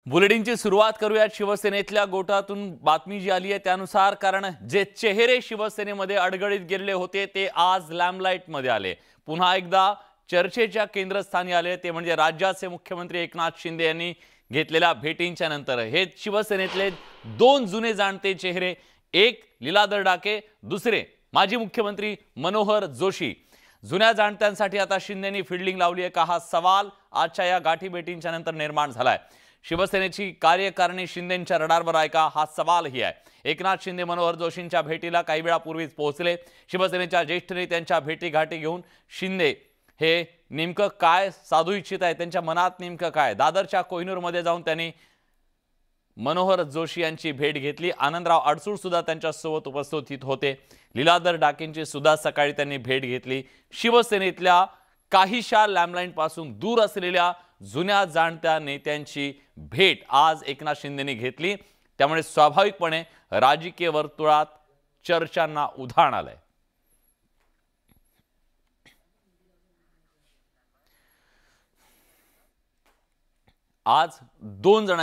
बुलेटिनची सुरुवात करूयात शिवसेनेतल्या गोटातून बातमी जी आली आहे त्यानुसार, कारण जे चेहरे शिवसेनेमध्ये अडगळीत गेलेले होते ते आज लॅमलाईटमध्ये आले, पुन्हा एकदा चर्चेच्या केंद्रस्थानी आले। ते म्हणजे राज्याचे मुख्यमंत्री एकनाथ शिंदे यांनी घेतलेल्या भेटींच्या नंतर हे शिवसेनेतले दोन जुने जाणते चेहरे, एक लीलाधर डाके, दुसरे माजी मुख्यमंत्री मनोहर जोशी। जुन्या जाणत्यांसाठी आता शिंदेंनी फिल्डिंग लावली आहे का, हा सवाल आजच्या या गाठीभेटींच्या नंतर निर्माण झालाय। शिवसेनेची कार्यकारिणी शिंदेंच्या रडारवर आहे का, हा सवालही आहे। एकनाथ शिंदे मनोहर जोशींच्या भेटीला काही वेळापूर्वीच पोहोचले। शिवसेनेच्या ज्येष्ठ नेत्यांच्या भेटीगाठी घेऊन शिंदे हे नेमकं काय साधू इच्छित आहे, त्यांच्या मनात नेमकं काय, दादरच्या कोहिनूरमध्ये जाऊन त्यांनी मनोहर जोशी यांची भेट घेतली। आनंदराव अडसूळ सुद्धा त्यांच्यासोबत उपस्थित होते। लीलाधर डाकेंची सुद्धा सकाळी त्यांनी भेट घेतली। शिवसेनेतल्या काहीशा लॅमलाईन पासून दूर असलेल्या जुन्या जाणत्या नेत्यांची भेट आज एकनाथ शिंदेंनी घेतली, त्यामुळे स्वाभाविकपणे राजकीय वर्तुळात चर्चांना उधाण आलंय। आज दोन जण